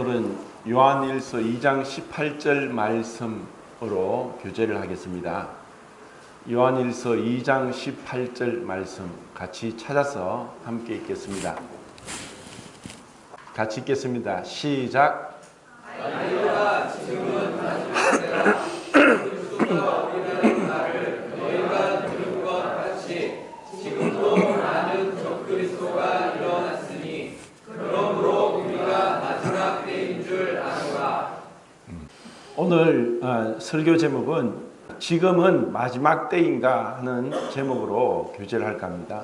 오늘은 요한일서 2장 18절 말씀으로 교제를 하겠습니다. 요한일서 2장 18절 말씀 같이 찾아서 함께 읽겠습니다. 같이 읽겠습니다. 시작. 아니라 지금은 마지막 때라. 그리스도가 오리라는 말을 너희가 들은 것 같이 지금도 많은 적그리스도가 일어났으니 그러므로 우리가 마지막 때인 줄 아노라. 오늘 설교 제목은 지금은 마지막 때인가 하는 제목으로 교제를 할까 합니다.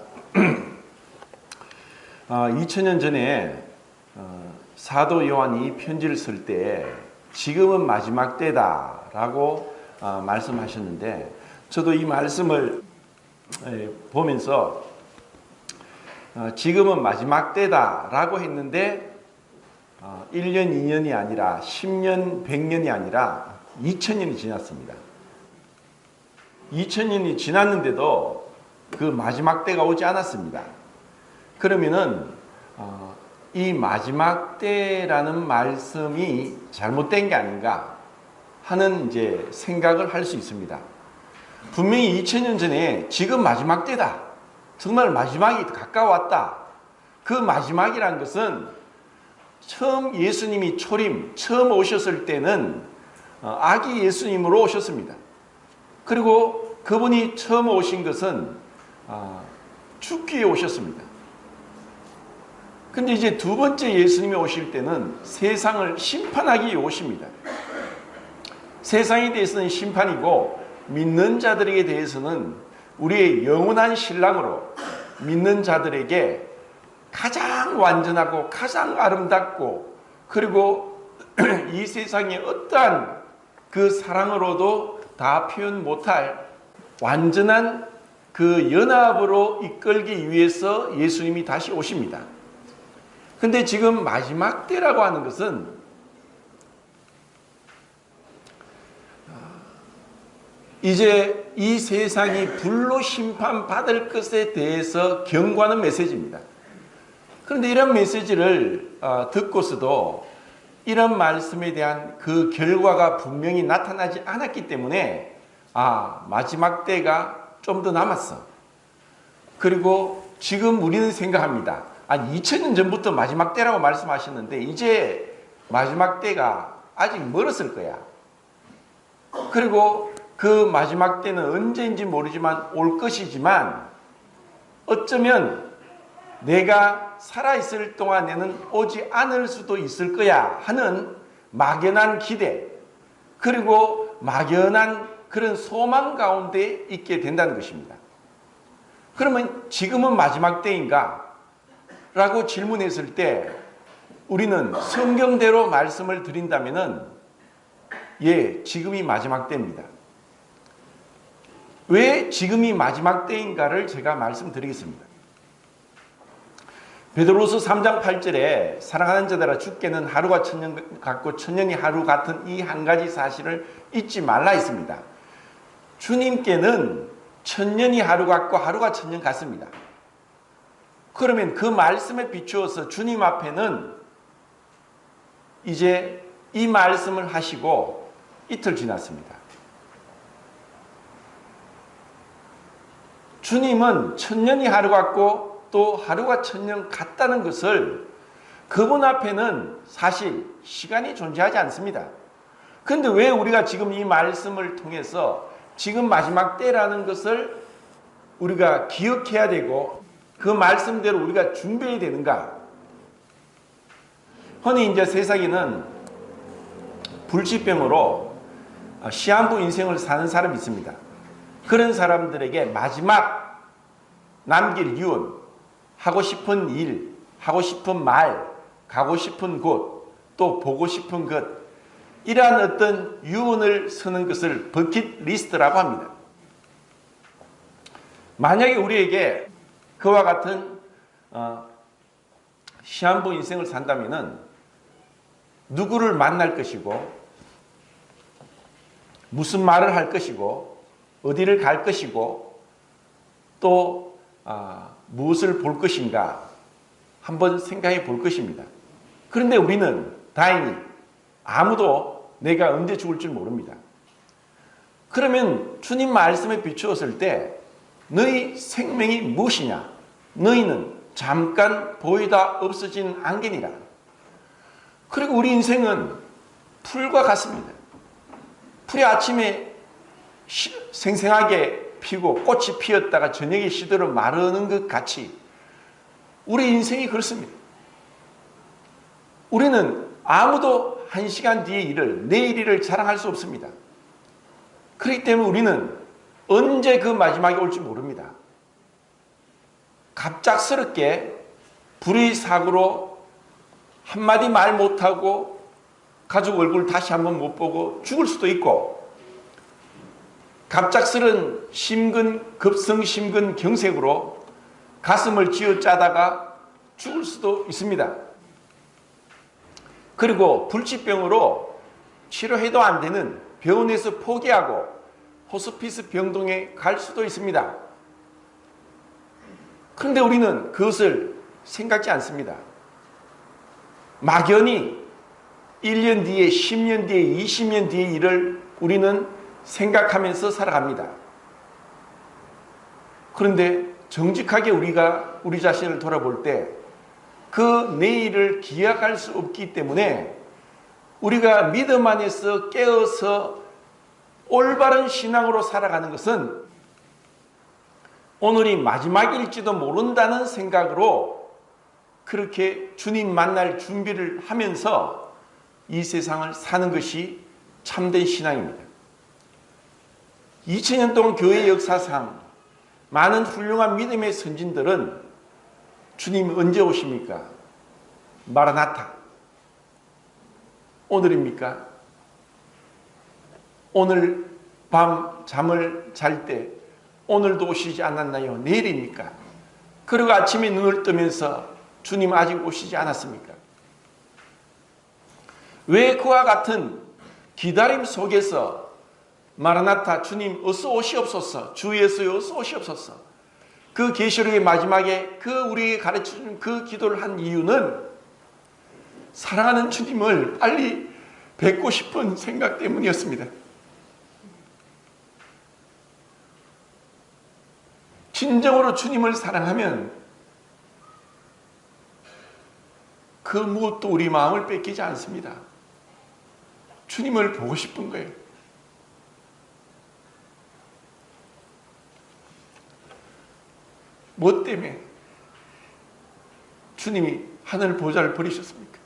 2000년 전에 사도 요한이 편지를 쓸 때 지금은 마지막 때다라고 말씀하셨는데, 저도 이 말씀을 보면서 지금은 마지막 때다라고 했는데 1년, 2년이 아니라 10년, 100년이 아니라 2000년이 지났습니다. 2000년이 지났는데도 그 마지막 때가 오지 않았습니다. 그러면은 이 마지막 때라는 말씀이 잘못된 게 아닌가 하는 이제 생각을 할 수 있습니다. 분명히 2000년 전에 지금 마지막 때다, 정말 마지막이 가까웠다. 그 마지막이란 것은 처음 예수님이 처음 오셨을 때는 아기 예수님으로 오셨습니다. 그리고 그분이 처음 오신 것은 죽기에 오셨습니다. 근데 이제 두 번째 예수님이 오실 때는 세상을 심판하기 위해 오십니다. 세상에 대해서는 심판이고, 믿는 자들에게 대해서는 우리의 영원한 신랑으로 믿는 자들에게 가장 완전하고 가장 아름답고, 그리고 이 세상의 어떠한 그 사랑으로도 다 표현 못할 완전한 그 연합으로 이끌기 위해서 예수님이 다시 오십니다. 근데 지금 마지막 때라고 하는 것은 이제 이 세상이 불로 심판받을 것에 대해서 경고하는 메시지입니다. 그런데 이런 메시지를 듣고서도 이런 말씀에 대한 그 결과가 분명히 나타나지 않았기 때문에 마지막 때가 좀 더 남았어. 그리고 지금 우리는 생각합니다. 2000년 전부터 마지막 때라고 말씀하셨는데 이제 마지막 때가 아직 멀었을 거야. 그리고 그 마지막 때는 언제인지 모르지만 올 것이지만, 어쩌면 내가 살아있을 동안에는 오지 않을 수도 있을 거야 하는 막연한 기대, 그리고 막연한 그런 소망 가운데 있게 된다는 것입니다. 그러면 지금은 마지막 때인가? 라고 질문했을 때 우리는 성경대로 말씀을 드린다면은 지금이 마지막 때입니다. 왜 지금이 마지막 때인가를 제가 말씀드리겠습니다. 베드로서 3장 8절에 사랑하는 자들아, 주께는 하루가 천년 같고 천년이 하루 같은 이 한 가지 사실을 잊지 말라 했습니다. 주님께는 천년이 하루 같고 하루가 천년 같습니다. 그러면 그 말씀에 비추어서 주님 앞에는 이제 이 말씀을 하시고 이틀 지났습니다. 주님은 천년이 하루 같고 또 하루가 천년 같다는 것을, 그분 앞에는 사실 시간이 존재하지 않습니다. 그런데 왜 우리가 지금 이 말씀을 통해서 지금 마지막 때라는 것을 우리가 기억해야 되고 그 말씀대로 우리가 준비해야 되는가? 흔히 이제 세상에는 불치병으로 시한부 인생을 사는 사람이 있습니다. 그런 사람들에게 마지막 남길 유언, 하고 싶은 일, 하고 싶은 말, 가고 싶은 곳, 또 보고 싶은 것, 이러한 어떤 유언을 쓰는 것을 버킷리스트라고 합니다. 만약에 우리에게 그와 같은 시한부 인생을 산다면은 누구를 만날 것이고, 무슨 말을 할 것이고, 어디를 갈 것이고, 또 무엇을 볼 것인가 한번 생각해 볼 것입니다. 그런데 우리는 다행히 아무도 내가 언제 죽을 줄 모릅니다. 그러면 주님 말씀에 비추었을 때 너희 생명이 무엇이냐? 너희는 잠깐 보이다 없어진 안개니라. 그리고 우리 인생은 풀과 같습니다. 풀이 아침에 생생하게 피고 꽃이 피었다가 저녁에 시들어 마르는 것 같이 우리 인생이 그렇습니다. 우리는 아무도 1시간 뒤의 일을, 내일 일을 자랑할 수 없습니다. 그렇기 때문에 우리는 언제 그 마지막이 올지 모릅니다. 갑작스럽게 불의 사고로 한마디 말 못하고 가족 얼굴 다시 한번 못 보고 죽을 수도 있고, 갑작스런 급성 심근 경색으로 가슴을 쥐어짜다가 죽을 수도 있습니다. 그리고 불치병으로 치료해도 안 되는 병원에서 포기하고 호스피스 병동에 갈 수도 있습니다. 그런데 우리는 그것을 생각지 않습니다. 막연히 1년 뒤에, 10년 뒤에, 20년 뒤의 일을 우리는 생각하면서 살아갑니다. 그런데 정직하게 우리가 우리 자신을 돌아볼 때 그 내일을 기약할 수 없기 때문에 우리가 믿음 안에서 깨어서 올바른 신앙으로 살아가는 것은 오늘이 마지막일지도 모른다는 생각으로 그렇게 주님 만날 준비를 하면서 이 세상을 사는 것이 참된 신앙입니다. 2000년 동안 교회 역사상 많은 훌륭한 믿음의 선진들은 주님 언제 오십니까? 마라나타. 오늘입니까? 오늘 밤 잠을 잘 때 오늘도 오시지 않았나요? 내일입니까? 그리고 아침에 눈을 뜨면서 주님 아직 오시지 않았습니까? 왜 그와 같은 기다림 속에서 마라나타, 주님 어서 오시옵소서, 주 예수여 어서 오시옵소서, 그 계시록의 마지막에 그 우리에게 가르쳐준 그 기도를 한 이유는 사랑하는 주님을 빨리 뵙고 싶은 생각 때문이었습니다. 진정으로 주님을 사랑하면 그 무엇도 우리 마음을 뺏기지 않습니다. 주님을 보고 싶은 거예요. 뭐 때문에 주님이 하늘 보좌를 버리셨습니까?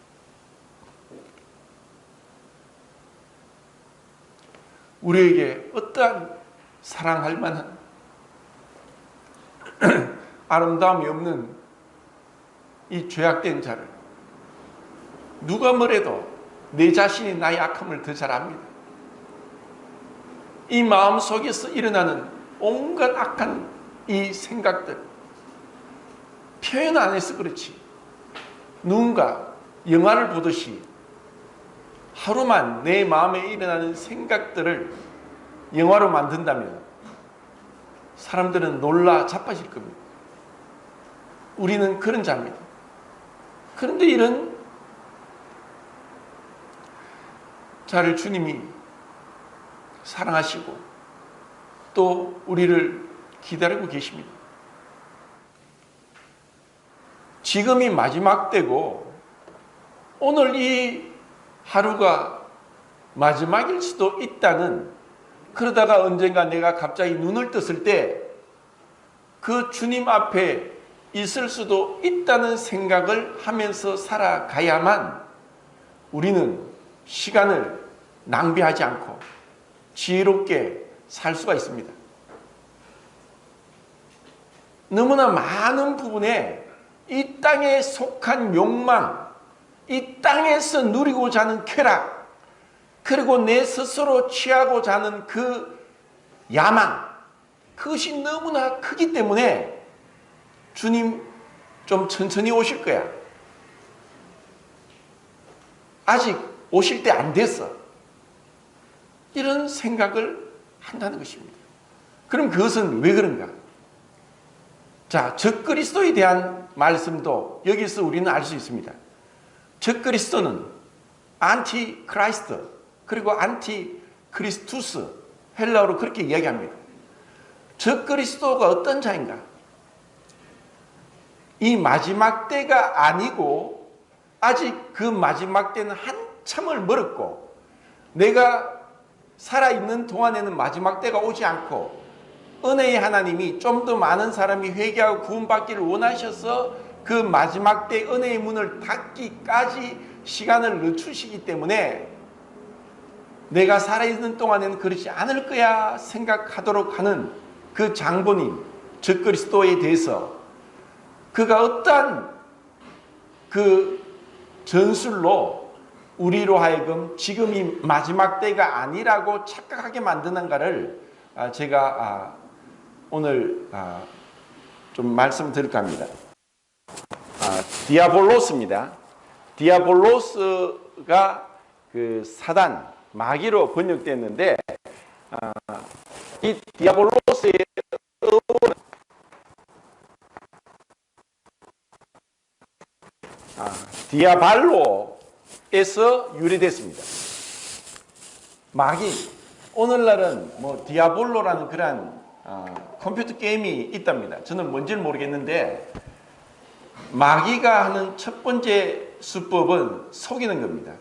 우리에게 어떠한 사랑할 만한 아름다움이 없는 이 죄악된 자를 누가 뭐래도 내 자신이 나의 악함을 더 잘 압니다. 이 마음 속에서 일어나는 온갖 악한 이 생각들 표현 안 해서 그렇지, 누군가 영화를 보듯이 하루만 내 마음에 일어나는 생각들을 영화로 만든다면 사람들은 놀라 자빠질 겁니다. 우리는 그런 자입니다. 그런데 이런 자를 주님이 사랑하시고 또 우리를 기다리고 계십니다. 지금이 마지막 때고 오늘 이 하루가 마지막일 수도 있다는, 그러다가 언젠가 내가 갑자기 눈을 떴을 때 그 주님 앞에 있을 수도 있다는 생각을 하면서 살아가야만 우리는 시간을 낭비하지 않고 지혜롭게 살 수가 있습니다. 너무나 많은 부분에 이 땅에 속한 욕망, 이 땅에서 누리고자 하는 쾌락, 그리고 내 스스로 취하고자 하는 그 야망, 그것이 너무나 크기 때문에 주님 좀 천천히 오실 거야, 아직 오실 때 안 됐어, 이런 생각을 한다는 것입니다. 그럼 그것은 왜 그런가? 자, 적그리스도에 대한 말씀도 여기서 우리는 알 수 있습니다. 적그리스도는 안티 크라이스트 그리고 안티 크리스투스 헬라어로 그렇게 이야기합니다. 적그리스도가 어떤 자인가? 이 마지막 때가 아니고 아직 그 마지막 때는 한참을 멀었고 내가 살아있는 동안에는 마지막 때가 오지 않고 은혜의 하나님이 좀 더 많은 사람이 회개하고 구원받기를 원하셔서 그 마지막 때 은혜의 문을 닫기까지 시간을 늦추시기 때문에 내가 살아있는 동안에는 그렇지 않을 거야 생각하도록 하는 그 장본인 적그리스도에 대해서 그가 어떠한 그 전술로 우리로 하여금 지금이 마지막 때가 아니라고 착각하게 만드는가를 제가 오늘 좀 말씀드릴까 합니다. 디아볼로스입니다. 디아볼로스가 그 사단, 마귀로 번역됐는데 이 디아볼로스의 어원은 디아발로에서 유래됐습니다. 마귀, 오늘날은 뭐 디아볼로라는 그런 컴퓨터 게임이 있답니다. 저는 뭔지는 모르겠는데 마귀가 하는 첫 번째 수법은 속이는 겁니다.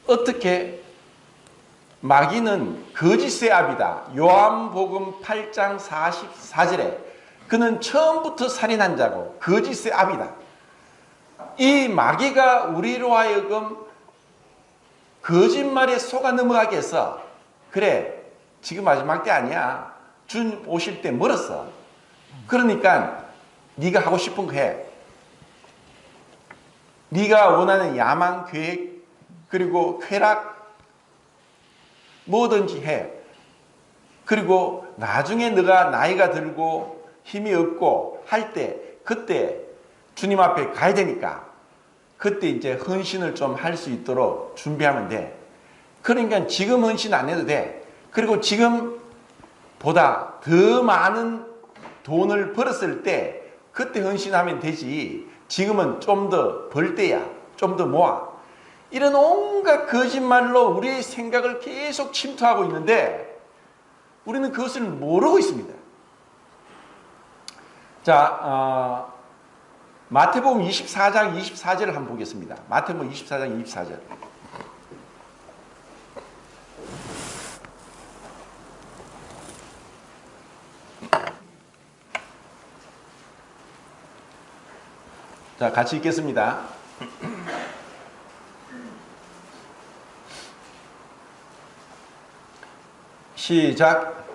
어떻게? 마귀는 거짓의 아비다. 요한복음 8장 44절에 그는 처음부터 살인한 자고 거짓의 아비다. 이 마귀가 우리로 하여금 거짓말에 속아 넘어가게 해서 그래 지금 마지막 때 아니야. 주님 오실 때 멀었어. 그러니까 네가 하고 싶은 거 해. 네가 원하는 야망, 계획, 그리고 쾌락 뭐든지 해. 그리고 나중에 너가 나이가 들고 힘이 없고 할 때 그때 주님 앞에 가야 되니까 그때 이제 헌신을 좀 할 수 있도록 준비하면 돼. 그러니까 지금 헌신 안 해도 돼. 그리고 지금보다 더 많은 돈을 벌었을 때 그때 헌신하면 되지. 지금은 좀 더 벌 때야. 좀 더 모아. 이런 온갖 거짓말로 우리의 생각을 계속 침투하고 있는데 우리는 그것을 모르고 있습니다. 자, 마태복음 24장 24절을 한번 보겠습니다. 마태복음 24장 24절. 자, 같이 읽겠습니다. 시작.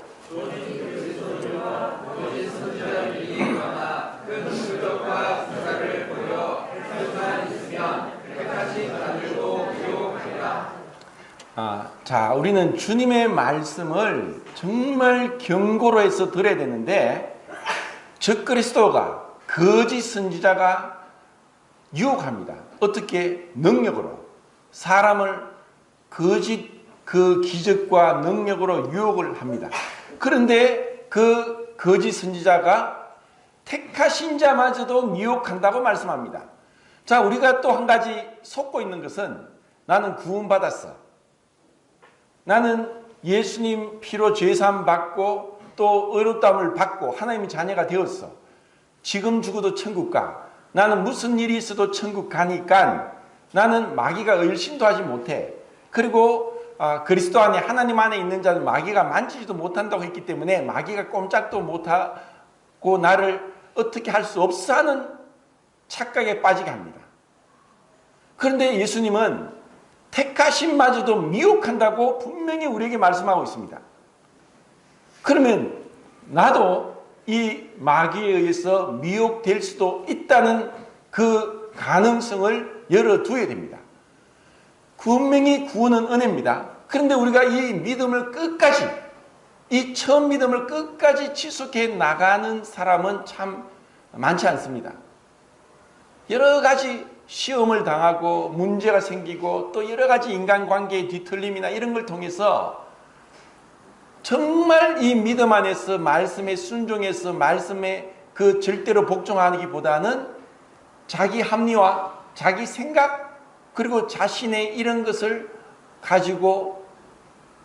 자, 우리는 주님의 말씀을 정말 경고로 해서 들어야 되는데 적그리스도가 거짓 선지자가 유혹합니다. 어떻게? 능력으로. 사람을 거짓 그 기적과 능력으로 유혹을 합니다. 그런데 그 거짓 선지자가 택하신 자마저도 미혹한다고 말씀합니다. 자, 우리가 또 한 가지 속고 있는 것은 나는 구원받았어. 나는 예수님 피로 죄사함 받고 또 의롭다함을 받고 하나님의 자녀가 되었어. 지금 죽어도 천국 가. 나는 무슨 일이 있어도 천국 가니까 나는 마귀가 을신도 하지 못해. 그리고 그리스도 안에 하나님 안에 있는 자는 마귀가 만지지도 못한다고 했기 때문에 마귀가 꼼짝도 못하고 나를 어떻게 할 수 없어 하는 착각에 빠지게 합니다. 그런데 예수님은 택하심마저도 미혹한다고 분명히 우리에게 말씀하고 있습니다. 그러면 나도 이 마귀에 의해서 미혹될 수도 있다는 그 가능성을 열어두어야 됩니다. 분명히 구원은 은혜입니다. 그런데 우리가 이 믿음을 끝까지, 이 처음 믿음을 끝까지 지속해 나가는 사람은 참 많지 않습니다. 여러 가지 시험을 당하고 문제가 생기고 또 여러 가지 인간관계의 뒤틀림이나 이런 걸 통해서 정말 이 믿음 안에서 말씀에 순종해서 말씀에 그 절대로 복종하기보다는 자기 합리화, 자기 생각, 그리고 자신의 이런 것을 가지고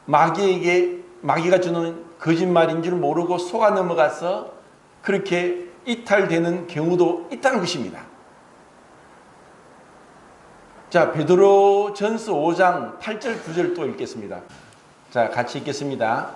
마귀가 주는 거짓말인 줄 모르고 속아 넘어가서 그렇게 이탈되는 경우도 있다는 것입니다. 자, 베드로전서 5장 8절 9절 또 읽겠습니다. 자, 같이 읽겠습니다.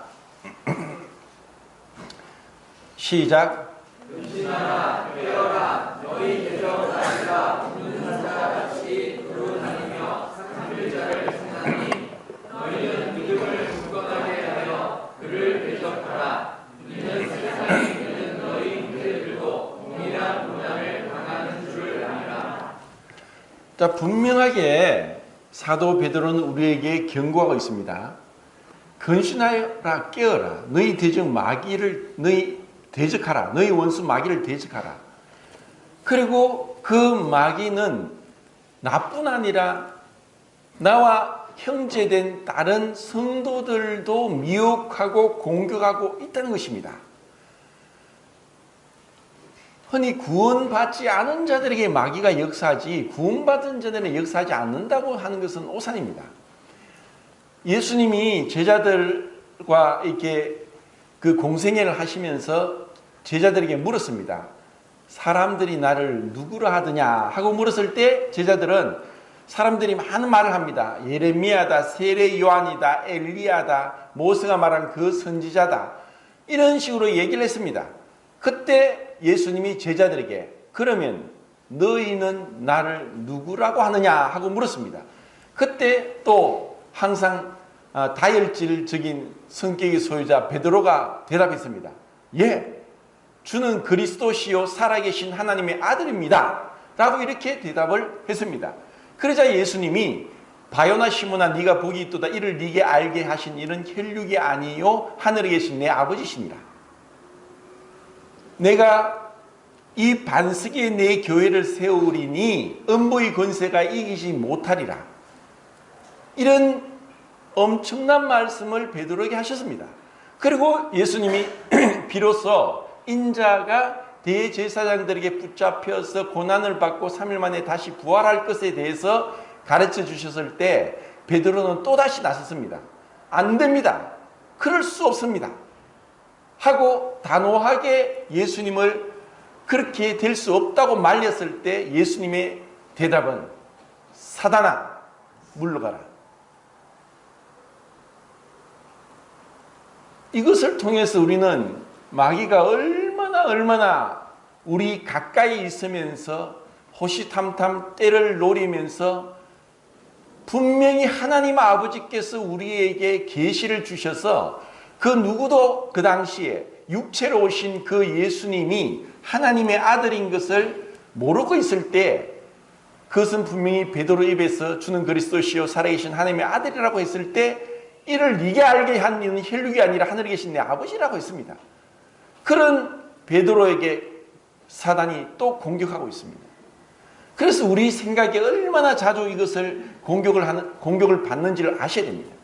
시작. 근신하라 깨어라 너희 대적 자리가 웃는 사자같이 돌아다니며 상실자를 생하니 너희는 믿음을 굳건하게 하여 그를 대적하라. 이는 세상에 있는 너희 형제들도 동일한 고난을 당하는 줄 아니라. 자, 분명하게 사도 베드로는 우리에게 경고하고 있습니다. 근신하여라 깨어라. 너희 대적 마귀를 대적하라. 너희 원수 마귀를 대적하라. 그리고 그 마귀는 나뿐 아니라 나와 형제된 다른 성도들도 미혹하고 공격하고 있다는 것입니다. 흔히 구원받지 않은 자들에게 마귀가 역사하지 구원받은 자들에게 역사하지 않는다고 하는 것은 오산입니다. 예수님이 제자들과 이렇게 그 공생애를 하시면서 제자들에게 물었습니다. 사람들이 나를 누구라 하더냐 하고 물었을 때 제자들은 사람들이 많은 말을 합니다. 예레미야다, 세례 요한이다, 엘리야다, 모세가 말한 그 선지자다. 이런 식으로 얘기를 했습니다. 그때 예수님이 제자들에게 그러면 너희는 나를 누구라고 하느냐 하고 물었습니다. 그때 또 항상 다혈질적인 성격의 소유자 베드로가 대답했습니다. 예, 주는 그리스도시요 살아계신 하나님의 아들입니다 라고 이렇게 대답을 했습니다. 그러자 예수님이 바요나 시몬아 네가 복이 있도다. 이를 네게 알게 하신 이는 혈육이 아니요 하늘에 계신 내 아버지시니라. 내가 이 반석에 내 교회를 세우리니 음부의 권세가 이기지 못하리라. 이런 엄청난 말씀을 베드로에게 하셨습니다. 그리고 예수님이 비로소 인자가 대제사장들에게 붙잡혀서 고난을 받고 3일 만에 다시 부활할 것에 대해서 가르쳐 주셨을 때 베드로는 또다시 나섰습니다. 안 됩니다. 그럴 수 없습니다. 하고 단호하게 예수님을 그렇게 될 수 없다고 말렸을 때 예수님의 대답은 사단아 물러가라. 이것을 통해서 우리는 마귀가 얼마나 우리 가까이 있으면서 호시탐탐 때를 노리면서 분명히 하나님 아버지께서 우리에게 계시를 주셔서 그 누구도 그 당시에 육체로 오신 그 예수님이 하나님의 아들인 것을 모르고 있을 때 그것은 분명히 베드로 입에서 주는 그리스도시요 살아계신 하나님의 아들이라고 했을 때 이를 네게 알게 한 이는 혈육이 아니라 하늘에 계신 내 아버지라고 했습니다. 그런 베드로에게 사단이 또 공격하고 있습니다. 그래서 우리 생각에 얼마나 자주 이것을 공격을 받는지를 아셔야 됩니다.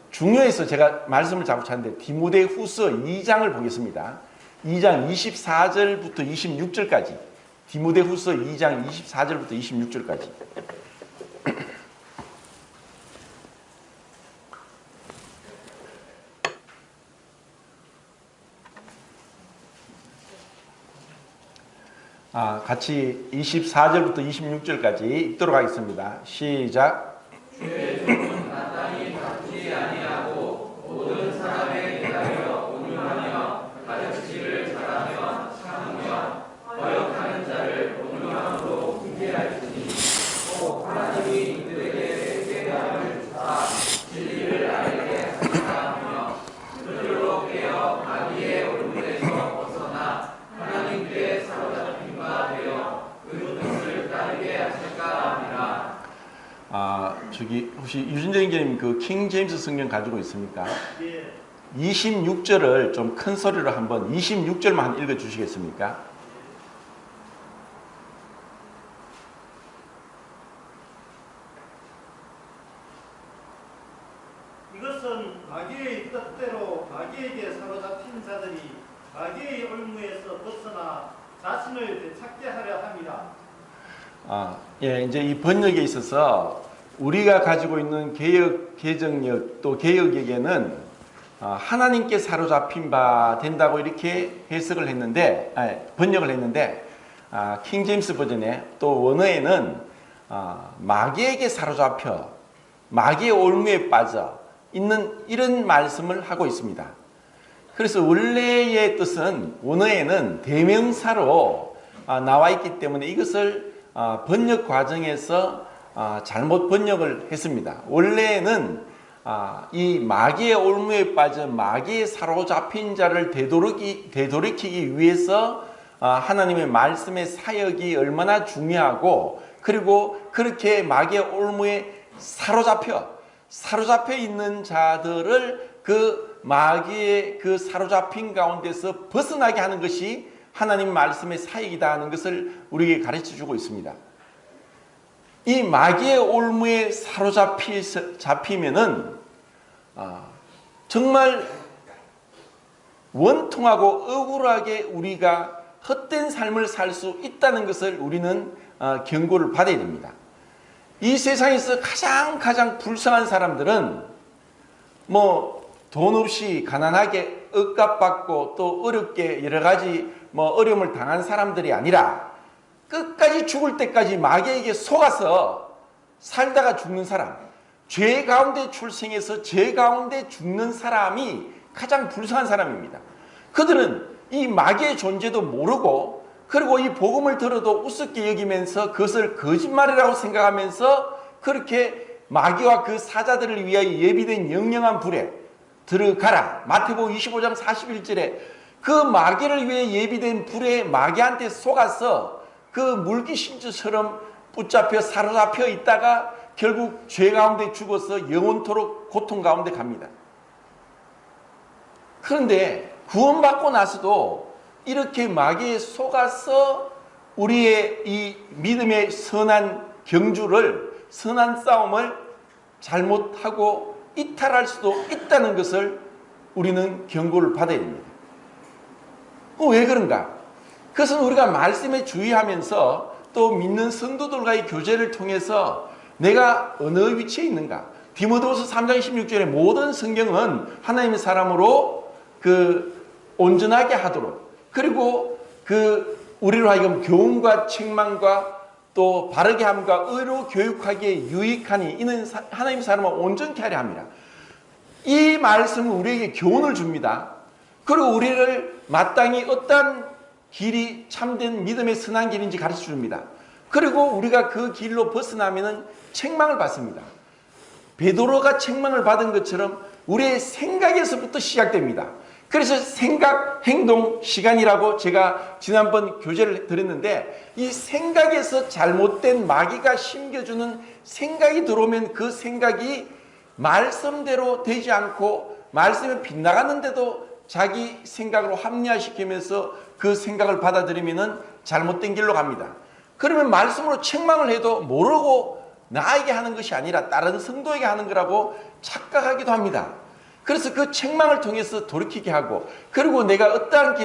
중요해서 제가 말씀을 자꾸 찾는데 디모데후서 2장을 보겠습니다. 2장 24절부터 26절까지. 디모데후서 2장 24절부터 26절까지. 같이 24절부터 26절까지 읽도록 하겠습니다. 시작. 주의 종은 마땅히 다투지 아니하고 모든 사람에 기다려 온유하며 가르치기를 잘하며 참으며 거역하는 자를 온유함으로 훈계할지니 또 하나님이 이들에게 회개함을 주사 진리를 알게 하시라 하며 그들로 깨어 마귀의 얼굴에서 벗어나 하나님께 사로잡힌 바 되어 그 뜻을 따르게 하실까 하니라. 혹시 유진정 교님 그 킹 제임스 성경 가지고 있습니까? 26절을 좀 큰 소리로 한번 26절만 읽어 주시겠습니까? 이것은 마귀의 뜻대로 마귀에게 사로잡힌 자들이 마귀의 올무에서 벗어나 자신을 되찾게 하려 함이라. 예, 이제 이 번역에 있어서 우리가 가지고 있는 개역 개정력 또 개역에게는 하나님께 사로잡힌 바 된다고 이렇게 해석을 했는데, 번역을 했는데, 킹 제임스 버전에 또 원어에는 마귀에게 사로잡혀 마귀의 올무에 빠져 있는 이런 말씀을 하고 있습니다. 그래서 원래의 뜻은 원어에는 대명사로 나와 있기 때문에 이것을 번역 과정에서 잘못 번역을 했습니다. 원래는 이 마귀의 올무에 빠져 마귀에 사로잡힌 자를 되돌이키기 위해서 하나님의 말씀의 사역이 얼마나 중요하고, 그리고 그렇게 마귀의 올무에 사로잡혀 있는 자들을 그 마귀의 그 사로잡힌 가운데서 벗어나게 하는 것이 하나님 말씀의 사역이다 하는 것을 우리에게 가르쳐 주고 있습니다. 이 마귀의 올무에 잡히면은 정말 원통하고 억울하게 우리가 헛된 삶을 살 수 있다는 것을 우리는 경고를 받아야 됩니다. 이 세상에서 가장 불쌍한 사람들은 뭐 돈 없이 가난하게 억압받고 또 어렵게 여러 가지 어려움을 당한 사람들이 아니라 끝까지 죽을 때까지 마귀에게 속아서 살다가 죽는 사람, 죄 가운데 출생해서 죄 가운데 죽는 사람이 가장 불쌍한 사람입니다. 그들은 이 마귀의 존재도 모르고, 그리고 이 복음을 들어도 우습게 여기면서 그것을 거짓말이라고 생각하면서 그렇게 마귀와 그 사자들을 위하여 예비된 영영한 불에 들어가라. 마태복음 25장 41절에 그 마귀를 위해 예비된 불에 마귀한테 속아서 그 물귀신처럼 붙잡혀 사로잡혀 있다가 결국 죄 가운데 죽어서 영원토록 고통 가운데 갑니다. 그런데 구원받고 나서도 이렇게 마귀에 속아서 우리의 이 믿음의 선한 경주를, 선한 싸움을 잘못하고 이탈할 수도 있다는 것을 우리는 경고를 받아야 됩니다. 왜 그런가? 그것은 우리가 말씀에 주의하면서 또 믿는 성도들과의 교제를 통해서 내가 어느 위치에 있는가? 디모데후서 3장 16절에 모든 성경은 하나님의 사람으로 온전하게 하도록, 그리고 우리로 하여금 교훈과 책망과 또 바르게 함과 의로 교육하기에 유익하니 이는 하나님의 사람을 온전케 하려 합니다. 이 말씀은 우리에게 교훈을 줍니다. 그리고 우리를 마땅히 어떤 길이 참된 믿음의 선한 길인지 가르쳐 줍니다. 그리고 우리가 그 길로 벗어나면은 책망을 받습니다. 베드로가 책망을 받은 것처럼 우리의 생각에서부터 시작됩니다. 그래서 생각, 행동, 시간이라고 제가 지난번 교재를 드렸는데, 이 생각에서 잘못된 마귀가 심겨주는 생각이 들어오면 그 생각이 말씀대로 되지 않고 말씀에 빗나갔는데도 자기 생각으로 합리화시키면서 그 생각을 받아들이면 잘못된 길로 갑니다. 그러면 말씀으로 책망을 해도 모르고 나에게 하는 것이 아니라 다른 성도에게 하는 거라고 착각하기도 합니다. 그래서 그 책망을 통해서 돌이키게 하고, 그리고 내가 어떠한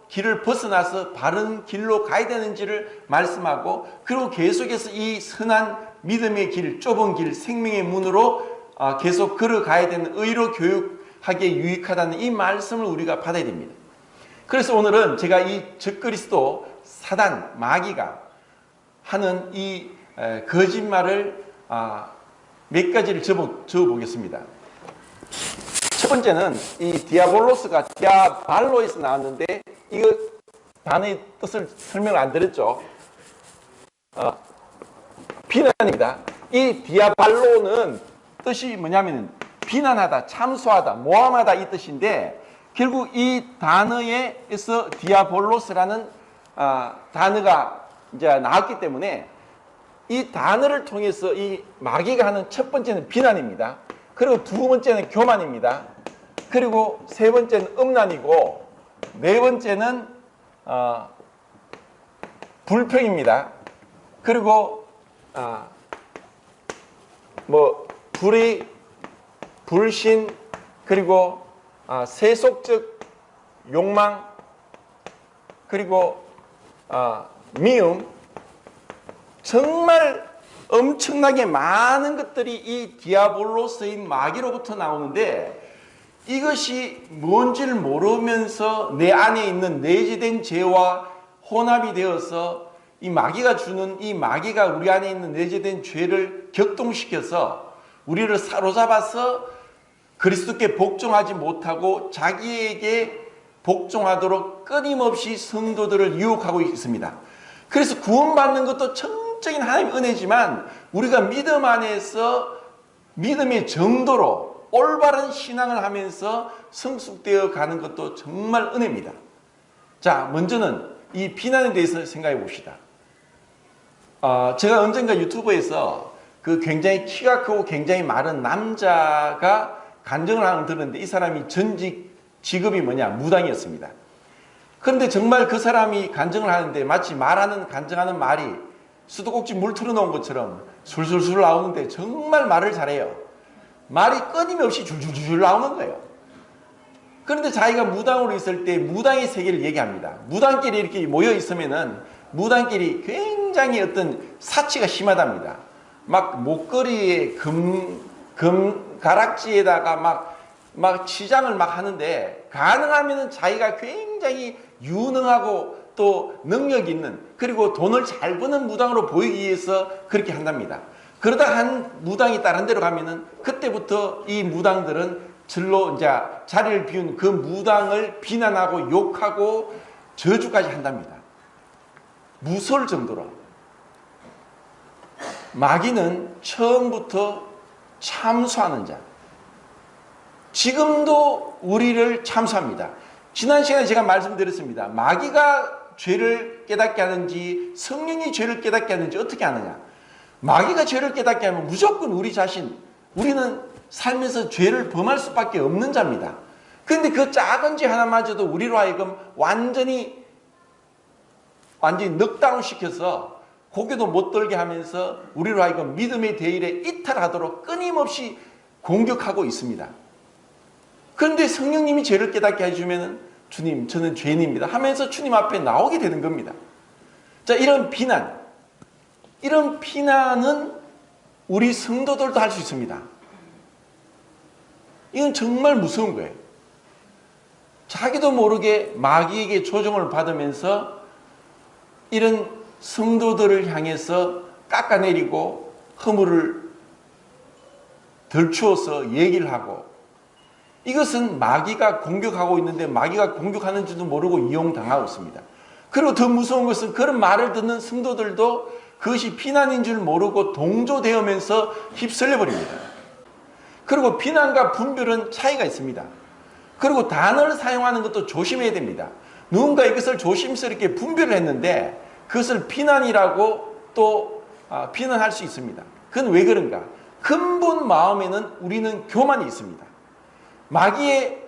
길을 벗어나서 바른 길로 가야 되는지를 말씀하고, 그리고 계속해서 이 선한 믿음의 길, 좁은 길, 생명의 문으로 계속 걸어가야 되는 의로 교육하기에 유익하다는 이 말씀을 우리가 받아야 됩니다. 그래서 오늘은 제가 이 적그리스도 사단, 마귀가 하는 이 거짓말을 몇 가지를 적어보겠습니다. 첫 번째는 이 디아볼로스가 디아발로에서 나왔는데, 이거 단어의 뜻을 설명을 안 드렸죠. 비난입니다. 이 디아발로는 뜻이 뭐냐면 비난하다, 참소하다, 모함하다 이 뜻인데, 결국 이 단어에서 디아볼로스라는 단어가 이제 나왔기 때문에 이 단어를 통해서 이 마귀가 하는 첫 번째는 비난입니다. 그리고 두 번째는 교만입니다. 그리고 세 번째는 음란이고, 네 번째는 불평입니다. 그리고 불신, 그리고 세속적 욕망, 그리고 미움, 정말 엄청나게 많은 것들이 이 디아볼로스인 마귀로부터 나오는데 이것이 뭔지를 모르면서 내 안에 있는 내재된 죄와 혼합이 되어서 이 마귀가 주는 이 마귀가 우리 안에 있는 내재된 죄를 격동시켜서 우리를 사로잡아서 그리스도께 복종하지 못하고 자기에게 복종하도록 끊임없이 성도들을 유혹하고 있습니다. 그래서 구원받는 것도 전적인 하나님의 은혜지만 우리가 믿음 안에서 믿음의 정도로 올바른 신앙을 하면서 성숙되어 가는 것도 정말 은혜입니다. 자, 먼저는 이 비난에 대해서 생각해 봅시다. 제가 언젠가 유튜브에서 그 굉장히 키가 크고 굉장히 마른 남자가 간증을 하는 걸 들었는데 이 사람이 전직 직업이 뭐냐? 무당이었습니다. 그런데 정말 그 사람이 간증을 하는데 마치 간증하는 말이 수도꼭지 물 틀어놓은 것처럼 술술술 나오는데 정말 말을 잘해요. 말이 끊임없이 줄줄줄 나오는 거예요. 그런데 자기가 무당으로 있을 때 무당의 세계를 얘기합니다. 무당끼리 이렇게 모여 있으면은 무당끼리 굉장히 어떤 사치가 심하답니다. 막 목걸이에 금 가락지에다가 막 치장을 막 하는데 가능하면은 자기가 굉장히 유능하고 또 능력 있는 그리고 돈을 잘 버는 무당으로 보이기 위해서 그렇게 한답니다. 그러다 한 무당이 다른 데로 가면은 그때부터 이 무당들은 절로 이제 자리를 비운 그 무당을 비난하고 욕하고 저주까지 한답니다. 무서울 정도로. 마귀는 처음부터 참수하는 자. 지금도 우리를 참수합니다. 지난 시간에 제가 말씀드렸습니다. 마귀가 죄를 깨닫게 하는지 성령이 죄를 깨닫게 하는지 어떻게 하느냐. 마귀가 죄를 깨닫게 하면 무조건 우리 자신, 우리는 살면서 죄를 범할 수밖에 없는 자입니다. 그런데 그 작은 죄 하나마저도 우리로 하여금 완전히 넉다운 시켜서 고개도 못 들게 하면서 우리로 하여금 믿음의 대일에 이탈하도록 끊임없이 공격하고 있습니다. 그런데 성령님이 죄를 깨닫게 해주면 주님 저는 죄인입니다 하면서 주님 앞에 나오게 되는 겁니다. 자, 이런 비난은 우리 성도들도 할 수 있습니다. 이건 정말 무서운 거예요. 자기도 모르게 마귀에게 조종을 받으면서 이런 성도들을 향해서 깎아내리고 허물을 덜추어서 얘기를 하고 이것은 마귀가 공격하고 있는데 마귀가 공격하는 줄도 모르고 이용당하고 있습니다. 그리고 더 무서운 것은 그런 말을 듣는 성도들도 그것이 비난인 줄 모르고 동조되면서 휩쓸려 버립니다. 그리고 비난과 분별은 차이가 있습니다. 그리고 단어를 사용하는 것도 조심해야 됩니다. 누군가 이것을 조심스럽게 분별을 했는데 그것을 비난이라고 또 비난할 수 있습니다. 그건 왜 그런가? 근본 마음에는 우리는 교만이 있습니다. 마귀의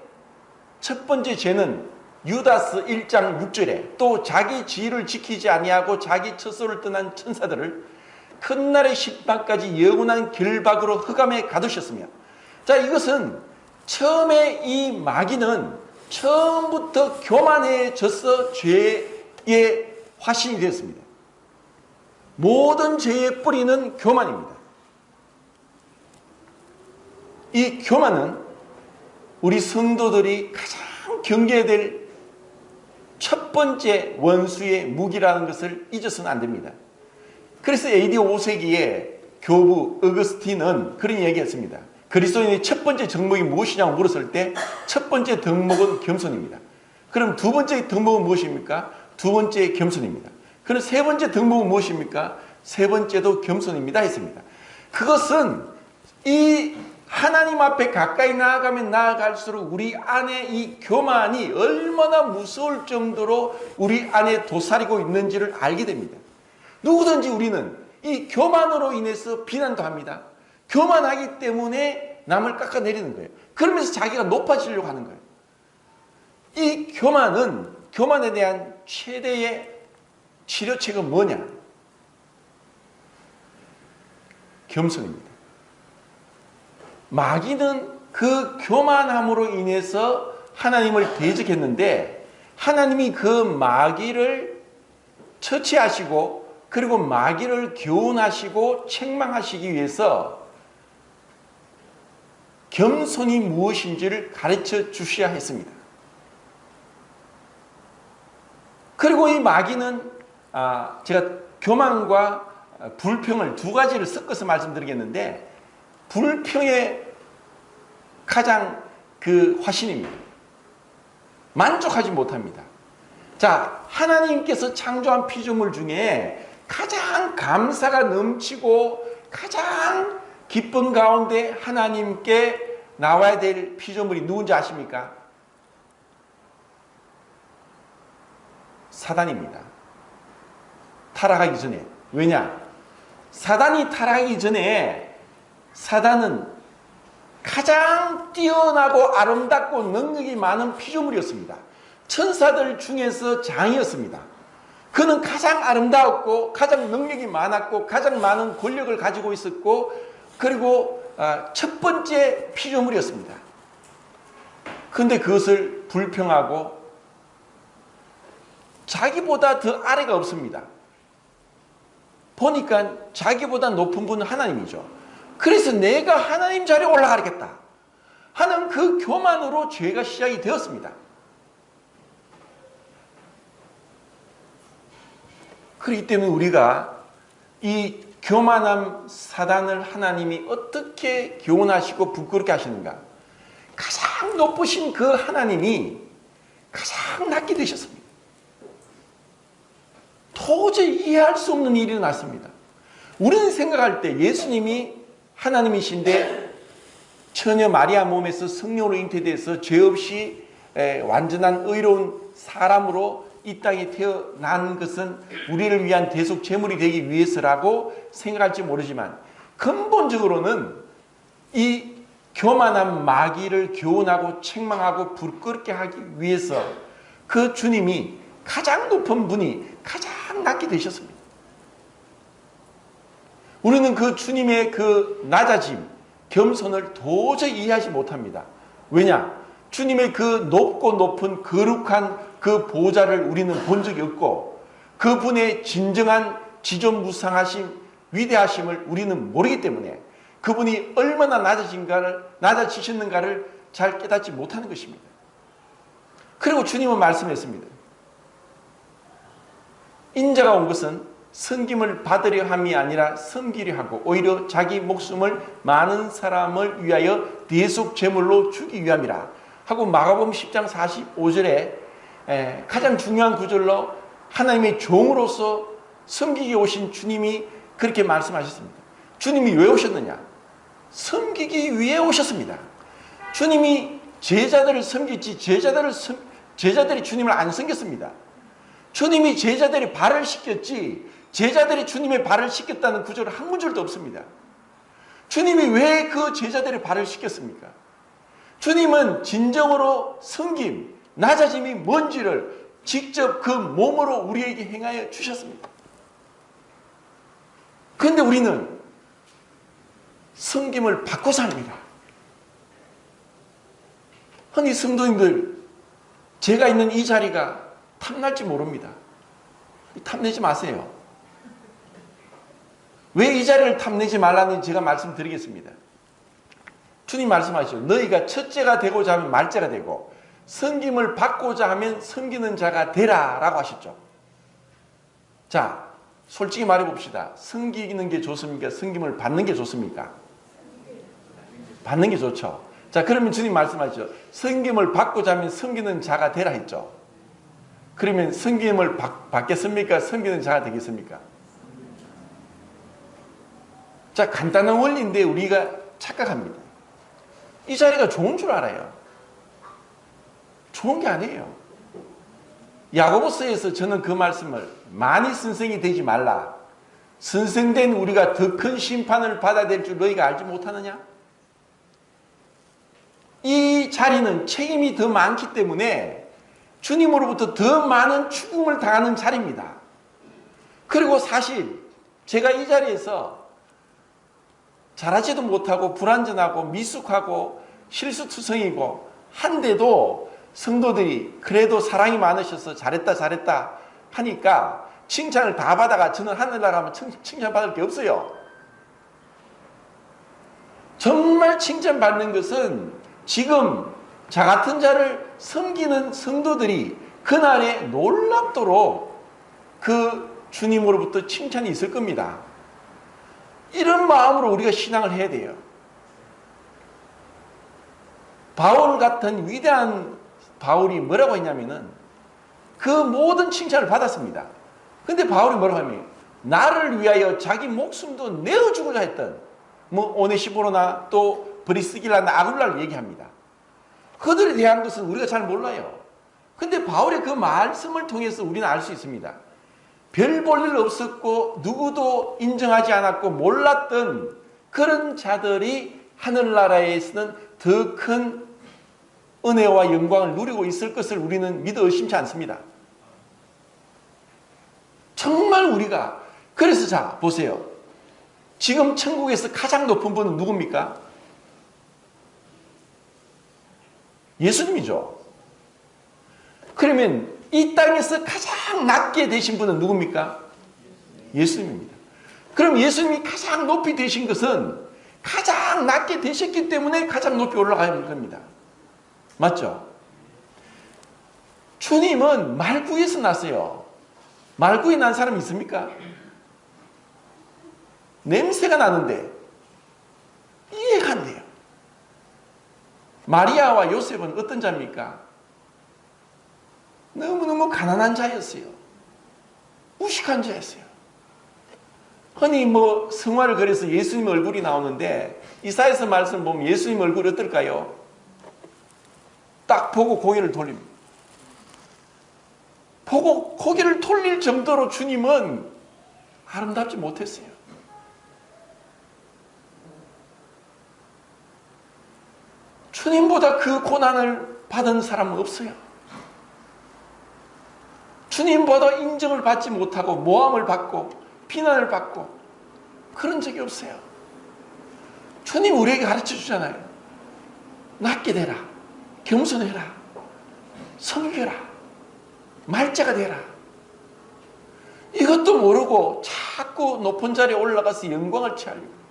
첫 번째 죄는 유다스 1장 6절에 또 자기 지위를 지키지 아니하고 자기 처소를 떠난 천사들을 큰 날의 심판까지 영원한 결박으로 흑암에 가두셨으며, 자, 이것은 처음에 이 마귀는 처음부터 교만해져서 죄의 화신이 되었습니다. 모든 죄의 뿌리는 교만입니다. 이 교만은 우리 성도들이 가장 경계해야 될 첫 번째 원수의 무기라는 것을 잊어서는 안 됩니다. 그래서 AD 5세기에 교부 어거스틴은 그런 얘기했습니다. 그리스도인의 첫 번째 덕목이 무엇이냐고 물었을 때 첫 번째 덕목은 겸손입니다. 그럼 두 번째 덕목은 무엇입니까? 두 번째 겸손입니다. 그럼 세 번째 덕목은 무엇입니까? 세 번째도 겸손입니다 했습니다. 그것은 이 하나님 앞에 가까이 나아가면 나아갈수록 우리 안에 이 교만이 얼마나 무서울 정도로 우리 안에 도사리고 있는지를 알게 됩니다. 누구든지 우리는 이 교만으로 인해서 비난도 합니다. 교만하기 때문에 남을 깎아내리는 거예요. 그러면서 자기가 높아지려고 하는 거예요. 이 교만에 대한 최대의 치료책은 뭐냐? 겸손입니다. 마귀는 그 교만함으로 인해서 하나님을 대적했는데 하나님이 그 마귀를 처치하시고 그리고 마귀를 교훈하시고 책망하시기 위해서 겸손이 무엇인지를 가르쳐 주셔야 했습니다. 그리고 이 마귀는 제가 교만과 불평을 두 가지를 섞어서 말씀드리겠는데, 불평의 가장 그 화신입니다. 만족하지 못합니다. 자, 하나님께서 창조한 피조물 중에 가장 감사가 넘치고 가장 기쁜 가운데 하나님께 나와야 될 피조물이 누군지 아십니까? 사단입니다. 타락하기 전에. 왜냐? 사단이 타락하기 전에 사단은 가장 뛰어나고 아름답고 능력이 많은 피조물이었습니다. 천사들 중에서 장이었습니다. 그는 가장 아름다웠고 가장 능력이 많았고 가장 많은 권력을 가지고 있었고, 그리고 첫 번째 피조물이었습니다. 그런데 그것을 불평하고 자기보다 더 아래가 없습니다. 보니까 자기보다 높은 분은 하나님이죠. 그래서 내가 하나님 자리에 올라가겠다 하는 그 교만으로 죄가 시작이 되었습니다. 그렇기 때문에 우리가 이 교만한 사단을 하나님이 어떻게 교훈하시고 부끄럽게 하시는가? 가장 높으신 그 하나님이 가장 낮게 되셨습니다. 도저히 이해할 수 없는 일이 일어났습니다. 우리는 생각할 때 예수님이 하나님이신데 처녀 마리아 몸에서 성령으로 잉태돼서 죄 없이 완전한 의로운 사람으로 이 땅에 태어난 것은 우리를 위한 대속 제물이 되기 위해서라고 생각할지 모르지만, 근본적으로는 이 교만한 마귀를 교훈하고 책망하고 부끄럽게 하기 위해서 그 주님이 가장 높은 분이 가장 낮게 되셨습니다. 우리는 그 주님의 그 낮아짐, 겸손을 도저히 이해하지 못합니다. 왜냐? 주님의 그 높고 높은 거룩한 그 보좌를 우리는 본 적이 없고, 그분의 진정한 지존무상하심, 위대하심을 우리는 모르기 때문에 그분이 얼마나 낮아지셨는가를 잘 깨닫지 못하는 것입니다. 그리고 주님은 말씀했습니다. 인자가 온 것은 섬김을 받으려 함이 아니라 섬기려 하고 오히려 자기 목숨을 많은 사람을 위하여 대속 제물로 주기 위함이라 하고, 마가복음 10장 45절에 가장 중요한 구절로 하나님의 종으로서 섬기기 오신 주님이 그렇게 말씀하셨습니다. 주님이 왜 오셨느냐? 섬기기 위해 오셨습니다. 주님이 제자들을 섬겼지 제자들이 주님을 안 섬겼습니다. 주님이 제자들이 발을 씻겼지 제자들이 주님의 발을 씻겼다는 구절은 한 문절도 없습니다. 주님이 왜 그 제자들의 발을 씻겼습니까? 주님은 진정으로 섬김, 낮아짐이 뭔지를 직접 그 몸으로 우리에게 행하여 주셨습니다. 그런데 우리는 섬김을 받고 삽니다. 아니 성도님들, 제가 있는 이 자리가 탐날지 모릅니다. 탐내지 마세요. 왜 이 자리를 탐내지 말라는지 제가 말씀드리겠습니다. 주님 말씀하시죠. 너희가 첫째가 되고자 하면 말째가 되고 섬김을 받고자 하면 섬기는 자가 되라 라고 하셨죠. 자, 솔직히 말해봅시다. 섬기는 게 좋습니까? 섬김을 받는 게 좋습니까? 받는 게 좋죠. 자, 그러면 주님 말씀하시죠. 섬김을 받고자 하면 섬기는 자가 되라 했죠. 그러면 섬김을 받겠습니까? 섬기는 자가 되겠습니까? 자, 간단한 원리인데 우리가 착각합니다. 이 자리가 좋은 줄 알아요. 좋은 게 아니에요. 야고보서에서 저는 그 말씀을 많이 선생이 되지 말라. 선생된 우리가 더 큰 심판을 받아야 될 줄 너희가 알지 못하느냐? 이 자리는 책임이 더 많기 때문에 주님으로부터 더 많은 추궁을 당하는 자리입니다. 그리고 사실 제가 이 자리에서 잘하지도 못하고 불완전하고 미숙하고 실수투성이고 한데도 성도들이 그래도 사랑이 많으셔서 잘했다 하니까 칭찬을 다 받아가 저는 하늘나라 하면 칭찬받을 게 없어요. 정말 칭찬받는 것은 지금 자 같은 자를 섬기는 성도들이 그날에 놀랍도록 그 주님으로부터 칭찬이 있을 겁니다. 이런 마음으로 우리가 신앙을 해야 돼요. 바울 같은 위대한 바울이 뭐라고 했냐면은 그 모든 칭찬을 받았습니다. 근데 바울이 뭐라고 하면 나를 위하여 자기 목숨도 내어주고자 했던 오네시포로나 또 브리스길라나 아굴라를 얘기합니다. 그들에 대한 것은 우리가 잘 몰라요. 근데 바울의 그 말씀을 통해서 우리는 알 수 있습니다. 별 볼 일 없었고 누구도 인정하지 않았고 몰랐던 그런 자들이 하늘나라에서는 더 큰 은혜와 영광을 누리고 있을 것을 우리는 믿어 의심치 않습니다. 정말 우리가 그래서 자 보세요. 지금 천국에서 가장 높은 분은 누굽니까? 예수님이죠. 그러면 이 땅에서 가장 낮게 되신 분은 누굽니까? 예수님입니다. 그럼 예수님이 가장 높이 되신 것은 가장 낮게 되셨기 때문에 가장 높이 올라가는 겁니다. 맞죠? 주님은 말구에서 났어요. 말구에 난 사람이 있습니까? 냄새가 나는데 이해가 안 돼요. 마리아와 요셉은 어떤 자입니까? 너무너무 가난한 자였어요. 무식한 자였어요. 흔히 성화를 그려서 예수님 얼굴이 나오는데 이사야서 말씀 보면 예수님 얼굴이 어떨까요? 딱 보고 고개를 돌립니다. 보고 고개를 돌릴 정도로 주님은 아름답지 못했어요. 주님보다 그 고난을 받은 사람은 없어요. 주님보다 인정을 받지 못하고 모함을 받고 비난을 받고 그런 적이 없어요. 주님 우리에게 가르쳐 주잖아요. 낮게 되라. 겸손해라. 섬겨라. 말자가 되라. 이것도 모르고 자꾸 높은 자리에 올라가서 영광을 취하려고.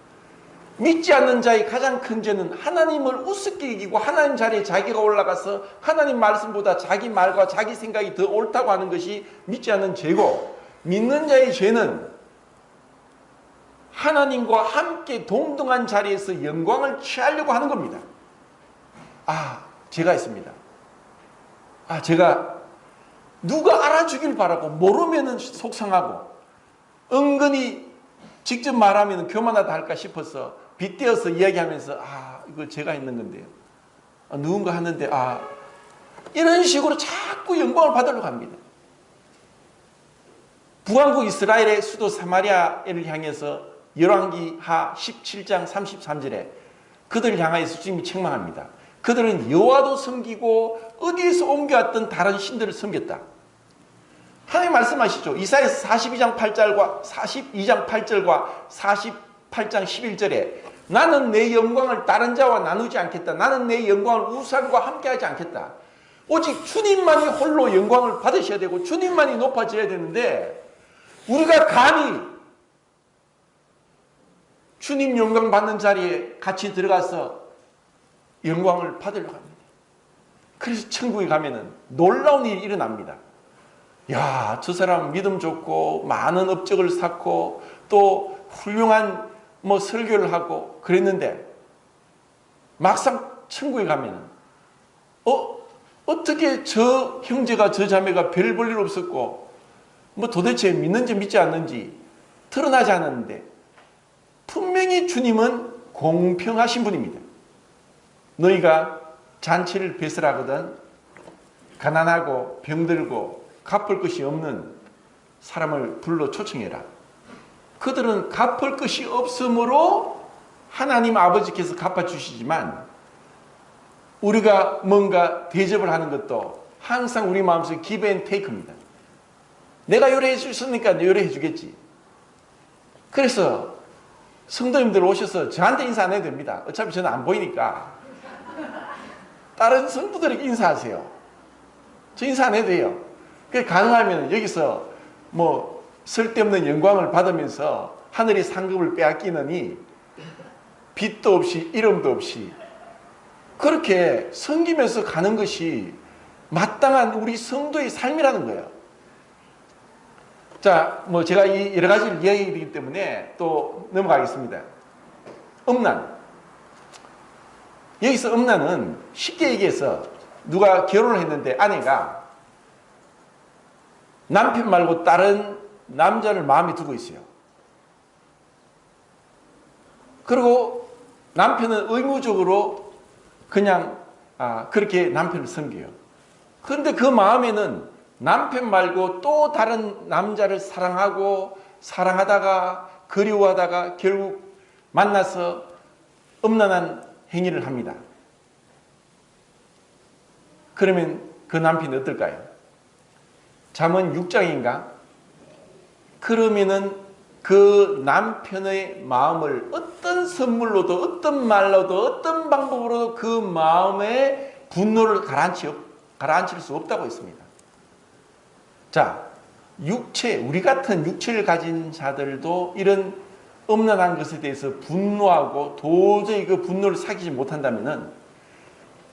믿지 않는 자의 가장 큰 죄는 하나님을 우습게 여기고 하나님 자리에 자기가 올라가서 하나님 말씀보다 자기 말과 자기 생각이 더 옳다고 하는 것이 믿지 않는 죄고, 믿는 자의 죄는 하나님과 함께 동등한 자리에서 영광을 취하려고 하는 겁니다. 제가 있습니다. 제가 누가 알아주길 바라고 모르면 속상하고 은근히 직접 말하면 교만하다 할까 싶어서 빗대어서 이야기하면서 이거 제가 있는 건데요. 누군가 하는데 이런 식으로 자꾸 영광을 받으려고 합니다. 북왕국 이스라엘의 수도 사마리아를 향해서 열왕기하 17장 33절에 그들을 향하여서 주님이 책망합니다. 그들은 여호와도 섬기고 어디에서 옮겨왔던 다른 신들을 섬겼다. 하나님 말씀하시죠. 이사야서 42장 8절과 48장 11절에 나는 내 영광을 다른 자와 나누지 않겠다. 나는 내 영광을 우상과 함께하지 않겠다. 오직 주님만이 홀로 영광을 받으셔야 되고 주님만이 높아져야 되는데 우리가 감히 주님 영광 받는 자리에 같이 들어가서 영광을 받으려고 합니다. 그래서 천국에 가면은 놀라운 일이 일어납니다. 저 사람 믿음 좋고 많은 업적을 쌓고 또 훌륭한 설교를 하고 그랬는데 막상 천국에 가면은 어떻게 저 형제가 저 자매가 별 볼 일 없었고 도대체 믿는지 믿지 않는지 드러나지 않았는데 분명히 주님은 공평하신 분입니다. 너희가 잔치를 배설하거든 가난하고 병들고 갚을 것이 없는 사람을 불러 초청해라. 그들은 갚을 것이 없으므로 하나님 아버지께서 갚아주시지만 우리가 뭔가 대접을 하는 것도 항상 우리 마음속에 give and take입니다. 내가 요래해 주셨으니까 요래해 주겠지. 그래서 성도님들 오셔서 저한테 인사 안 해도 됩니다. 어차피 저는 안 보이니까 다른 성도들에게 인사하세요. 저 인사 안 해도 돼요. 가능하면 여기서 쓸데없는 영광을 받으면서 하늘의 상급을 빼앗기느니 빚도 없이 이름도 없이 그렇게 섬기면서 가는 것이 마땅한 우리 성도의 삶이라는 거예요. 자, 뭐 제가 이 여러 가지를 이야기하기 때문에 또 넘어가겠습니다. 음란. 여기서 음란은 쉽게 얘기해서 누가 결혼을 했는데 아내가 남편 말고 다른 남자를 마음에 두고 있어요. 그리고 남편은 의무적으로 그냥 그렇게 남편을 섬겨요. 그런데 그 마음에는 남편 말고 또 다른 남자를 사랑하다가 그리워하다가 결국 만나서 음란한 행위를 합니다. 그러면 그 남편이 어떨까요? 잠언 6장인가? 그러면은 그 남편의 마음을 어떤 선물로도 어떤 말로도 어떤 방법으로도 그 마음의 분노를 가라앉힐 수 없다고 했습니다. 자, 우리 같은 육체를 가진 자들도 이런 음란한 것에 대해서 분노하고 도저히 그 분노를 사귀지 못한다면은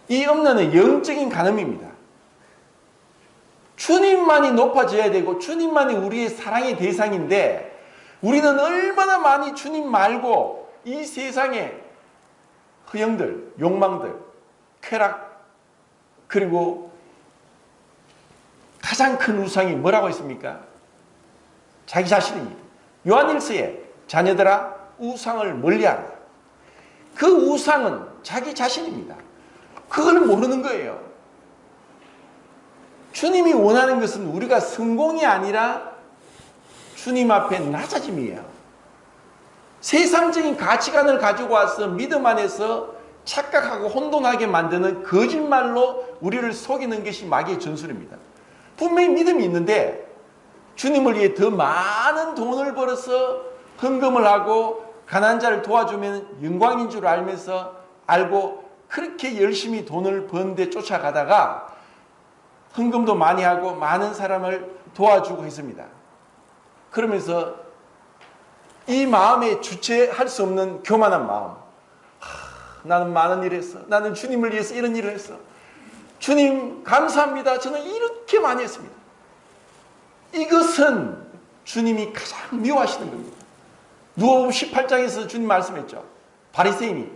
이 음란은 영적인 간음입니다. 주님만이 높아져야 되고 주님만이 우리의 사랑의 대상인데 우리는 얼마나 많이 주님 말고 이 세상의 허영들, 욕망들, 쾌락 그리고 가장 큰 우상이 뭐라고 했습니까? 자기 자신입니다. 요한일서에 자녀들아 우상을 멀리하라. 그 우상은 자기 자신입니다. 그걸 모르는 거예요. 주님이 원하는 것은 우리가 성공이 아니라 주님 앞에 낮아짐이에요. 세상적인 가치관을 가지고 와서 믿음 안에서 착각하고 혼돈하게 만드는 거짓말로 우리를 속이는 것이 마귀의 전술입니다. 분명히 믿음이 있는데 주님을 위해 더 많은 돈을 벌어서 헌금을 하고 가난한 자를 도와주면 영광인 줄 알고 그렇게 열심히 돈을 버는데 쫓아가다가 헌금도 많이 하고 많은 사람을 도와주고 했습니다. 그러면서 이 마음에 주체할 수 없는 교만한 마음. 나는 많은 일을 했어. 나는 주님을 위해서 이런 일을 했어. 주님 감사합니다. 저는 이렇게 많이 했습니다. 이것은 주님이 가장 미워하시는 겁니다. 누가복음 18장에서 주님 말씀했죠. 바리새인이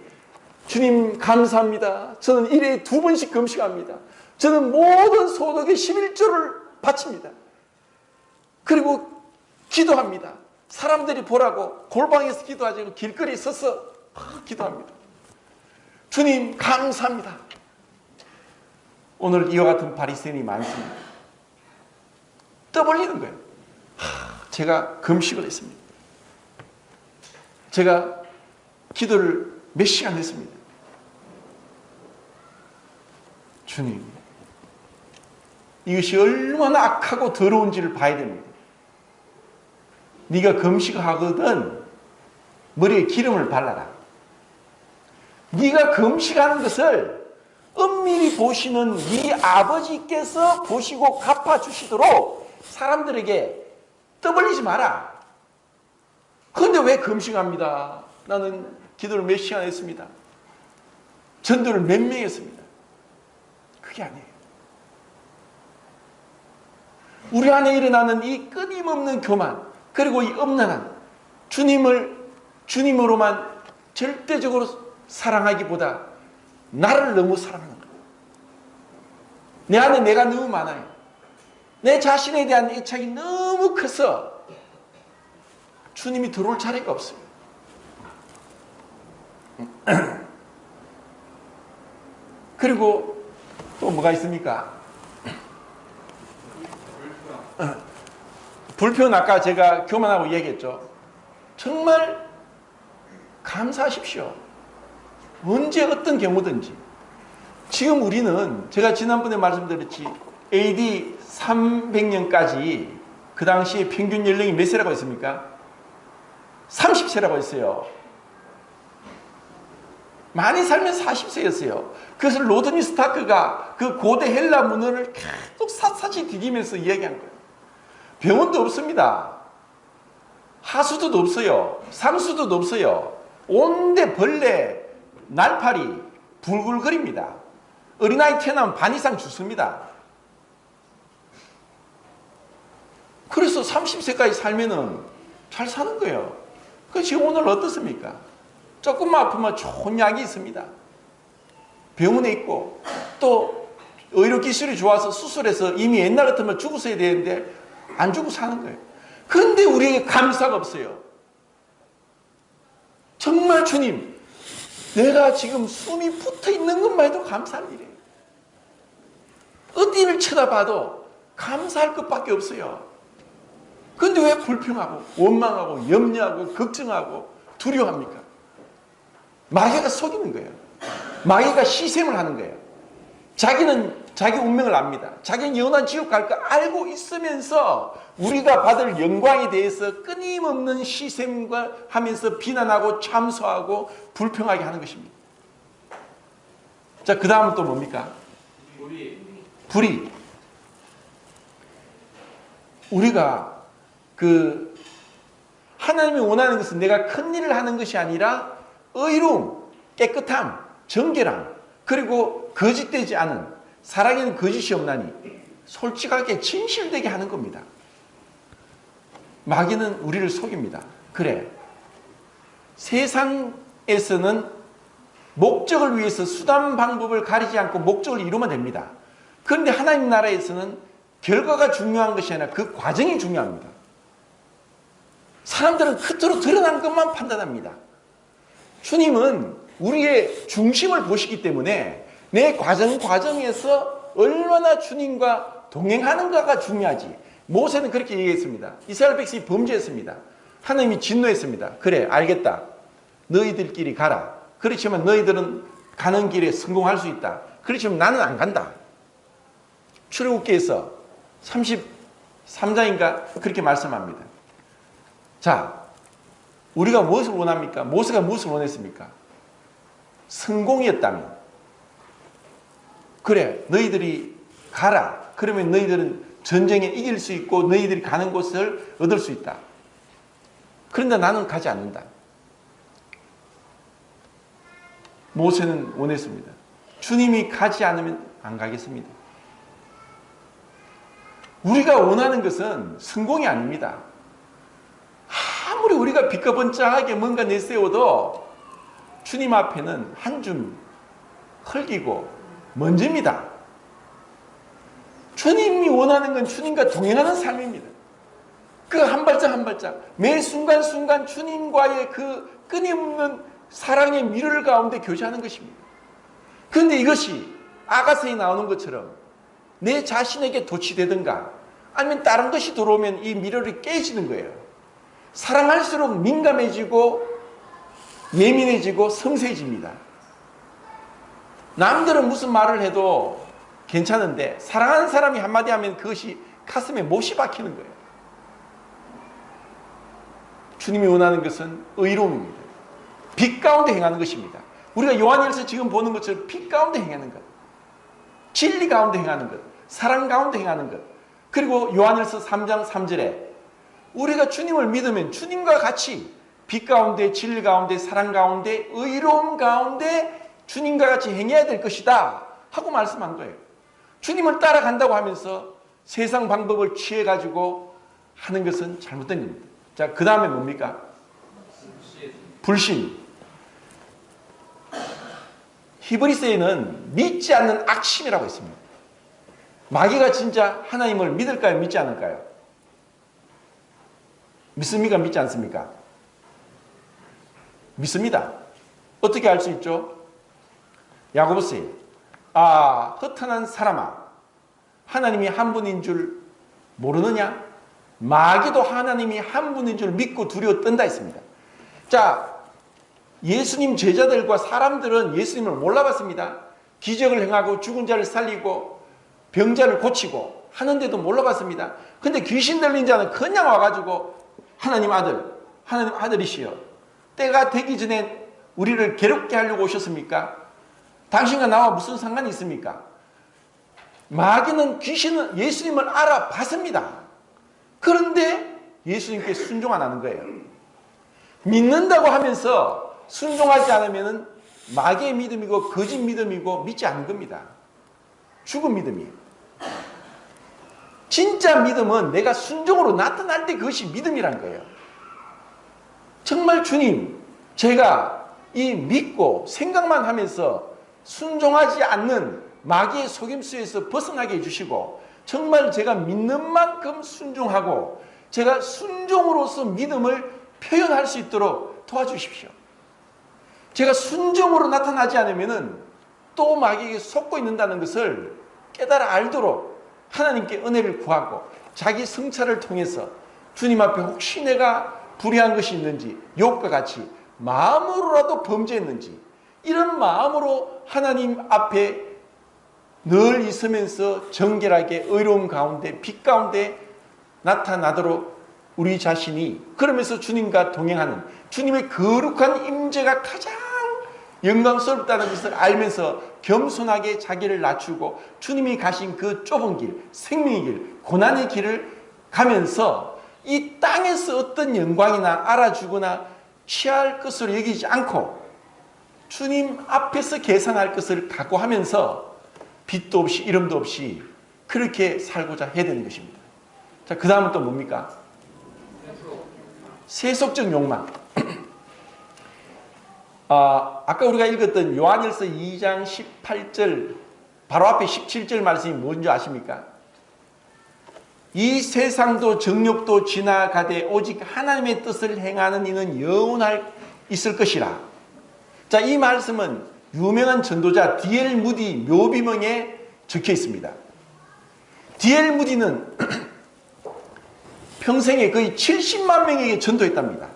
주님 감사합니다. 저는 1회에 2번씩 금식합니다. 저는 모든 소득의 11조를 바칩니다. 그리고 기도합니다. 사람들이 보라고 골방에서 기도하지 않고 길거리에 서서 기도합니다. 주님 감사합니다. 오늘 이와 같은 바리새인이 많습니다. 떠벌리는 거예요. 제가 금식을 했습니다. 제가 기도를 몇 시간 했습니다. 주님, 이것이 얼마나 악하고 더러운지를 봐야 됩니다. 네가 금식하거든 머리에 기름을 발라라. 네가 금식하는 것을 은밀히 보시는 네 아버지께서 보시고 갚아주시도록 사람들에게 떠벌리지 마라. 그런데 왜 금식합니다? 나는 기도를 몇 시간 했습니다. 전도를 몇 명 했습니다. 그게 아니에요. 우리 안에 일어나는 이 끊임없는 교만, 그리고 이 음란한 주님으로만 절대적으로 사랑하기보다 나를 너무 사랑하는 거예요. 내 안에 내가 너무 많아요. 내 자신에 대한 애착이 너무 커서 주님이 들어올 자리가 없어요. 그리고 또 뭐가 있습니까? 불평은 아까 제가 교만하고 얘기했죠. 정말 감사하십시오. 언제 어떤 경우든지. 지금 우리는 제가 지난번에 말씀드렸지 AD 300년까지 그 당시에 평균 연령이 몇 세라고 했습니까? 30세라고 했어요. 많이 살면 40세였어요. 그것을 로드니 스타크가 그 고대 헬라 문헌을 계속 샅샅이 뒤지면서 이야기한 거예요. 병원도 없습니다. 하수도도 없어요. 상수도도 없어요. 온데 벌레, 날파리 불글거립니다. 어린아이 태어나면 반 이상 죽습니다. 그래서 30세까지 살면은 잘 사는 거예요. 그 지금 오늘 어떻습니까? 조금만 아프면 좋은 약이 있습니다. 병원에 있고 또 의료기술이 좋아서 수술해서 이미 옛날 같으면 죽었어야 되는데 안 죽고 사는 거예요. 그런데 우리에게 감사가 없어요. 정말 주님, 내가 지금 숨이 붙어 있는 것만 해도 감사할 일이에요. 어디를 쳐다봐도 감사할 것밖에 없어요. 그런데 왜 불평하고 원망하고 염려하고 걱정하고 두려워합니까? 마귀가 속이는 거예요. 마귀가 시샘을 하는 거예요. 자기는 자기 운명을 압니다. 자기는 영원한 지옥 갈 거 알고 있으면서 우리가 받을 영광에 대해서 끊임없는 시샘과 하면서 비난하고 참소하고 불평하게 하는 것입니다. 자, 그 다음은 또 뭡니까? 불의. 우리가 하나님이 원하는 것은 내가 큰 일을 하는 것이 아니라 의로움, 깨끗함, 정결함, 그리고 거짓되지 않은, 사랑에는 거짓이 없나니 솔직하게 진실되게 하는 겁니다. 마귀는 우리를 속입니다. 그래, 세상에서는 목적을 위해서 수단 방법을 가리지 않고 목적을 이루면 됩니다. 그런데 하나님 나라에서는 결과가 중요한 것이 아니라 그 과정이 중요합니다. 사람들은 겉으로 드러난 것만 판단합니다. 주님은 우리의 중심을 보시기 때문에 내 과정에서 얼마나 주님과 동행하는가가 중요하지. 모세는 그렇게 얘기했습니다. 이스라엘 백성이 범죄했습니다. 하나님이 진노했습니다. 그래, 알겠다. 너희들끼리 가라. 그렇지만 너희들은 가는 길에 성공할 수 있다. 그렇지만 나는 안 간다. 출애굽기에서 33장인가 그렇게 말씀합니다. 자, 우리가 무엇을 원합니까? 모세가 무엇을 원했습니까? 성공이었다면, 그래, 너희들이 가라. 그러면 너희들은 전쟁에 이길 수 있고 너희들이 가는 곳을 얻을 수 있다. 그런데 나는 가지 않는다. 모세는 원했습니다. 주님이 가지 않으면 안 가겠습니다. 우리가 원하는 것은 성공이 아닙니다. 아무리 우리가 빛가번짝하게 뭔가 내세워도 주님 앞에는 한 줌 흙이고 먼지입니다. 주님이 원하는 건 주님과 동행하는 삶입니다. 그 한 발짝 한 발짝, 매 순간순간 주님과의 그 끊임없는 사랑의 미를 가운데 교제하는 것입니다. 그런데 이것이 아가서에 나오는 것처럼 내 자신에게 도취되든가 아니면 다른 것이 들어오면 이 미러를 깨지는 거예요. 사랑할수록 민감해지고 예민해지고 섬세해집니다. 남들은 무슨 말을 해도 괜찮은데 사랑하는 사람이 한마디 하면 그것이 가슴에 못이 박히는 거예요. 주님이 원하는 것은 의로움입니다. 빛 가운데 행하는 것입니다. 우리가 요한일서 지금 보는 것처럼 빛 가운데 행하는 것, 진리 가운데 행하는 것, 사랑 가운데 행하는 것. 그리고 요한일서 3장 3절에 우리가 주님을 믿으면 주님과 같이 빛 가운데, 진리 가운데, 사랑 가운데, 의로움 가운데 주님과 같이 행해야 될 것이다 하고 말씀한 거예요. 주님을 따라간다고 하면서 세상 방법을 취해가지고 하는 것은 잘못된 겁니다. 자, 그 다음에 뭡니까? 불신. 히브리서에는 믿지 않는 악심이라고 있습니다. 마귀가 진짜 하나님을 믿을까요? 믿지 않을까요? 믿습니까? 믿지 않습니까? 믿습니다. 어떻게 알 수 있죠? 야고보서에 허탄한 사람아, 하나님이 한 분인 줄 모르느냐? 마귀도 하나님이 한 분인 줄 믿고 두려워 떤다 했습니다. 자, 예수님 제자들과 사람들은 예수님을 몰라봤습니다. 기적을 행하고 죽은 자를 살리고 병자를 고치고 하는데도 몰라봤습니다. 근데 귀신 들린 자는 그냥 와가지고 하나님 아들이시여, 때가 되기 전에 우리를 괴롭게 하려고 오셨습니까? 당신과 나와 무슨 상관이 있습니까? 마귀는, 귀신은 예수님을 알아봤습니다. 그런데 예수님께 순종 안 하는 거예요. 믿는다고 하면서 순종하지 않으면 마귀의 믿음이고 거짓 믿음이고 믿지 않는 겁니다. 죽은 믿음이에요. 진짜 믿음은 내가 순종으로 나타날 때 그것이 믿음이란 거예요. 정말 주님, 제가 이 믿고 생각만 하면서 순종하지 않는 마귀의 속임수에서 벗어나게 해주시고 정말 제가 믿는 만큼 순종하고 제가 순종으로서 믿음을 표현할 수 있도록 도와주십시오. 제가 순종으로 나타나지 않으면 또 마귀에게 속고 있는다는 것을 깨달아 알도록 하나님께 은혜를 구하고 자기 성찰을 통해서 주님 앞에 혹시 내가 불의한 것이 있는지 욥과 같이 마음으로라도 범죄했는지 이런 마음으로 하나님 앞에 늘 있으면서 정결하게 의로움 가운데 빛 가운데 나타나도록 우리 자신이 그러면서 주님과 동행하는 주님의 거룩한 임재가 가장 영광스럽다는 것을 알면서 겸손하게 자기를 낮추고 주님이 가신 그 좁은 길, 생명의 길, 고난의 길을 가면서 이 땅에서 어떤 영광이나 알아주거나 취할 것으로 여기지 않고 주님 앞에서 계산할 것을 각오하면서 빛도 없이 이름도 없이 그렇게 살고자 해야 되는 것입니다. 자, 그 다음은 또 뭡니까? 세속적 욕망. 아까 우리가 읽었던 요한일서 2장 18절 바로 앞에 17절 말씀이 뭔지 아십니까? 이 세상도 정욕도 지나가되 오직 하나님의 뜻을 행하는 이는 영원할 있을 것이라. 자, 이 말씀은 유명한 전도자 D.L. 무디 묘비명에 적혀 있습니다. D.L. 무디는 평생에 거의 70만 명에게 전도했답니다.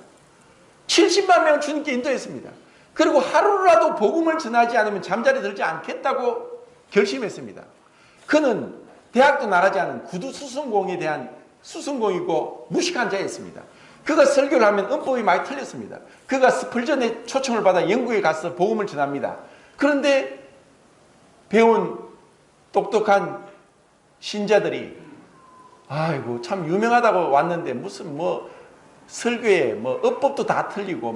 70만 명을 주님께 인도했습니다. 그리고 하루라도 복음을 전하지 않으면 잠자리 들지 않겠다고 결심했습니다. 그는 대학도 나가지 않은 구두 수성공에 대한 수성공이고 무식한 자였습니다. 그가 설교를 하면 음법이 많이 틀렸습니다. 그가 스펄전의 초청을 받아 영국에 가서 복음을 전합니다. 그런데 배운 똑똑한 신자들이 아이고 참 유명하다고 왔는데 무슨 뭐 설교에 뭐 어법도 다 틀리고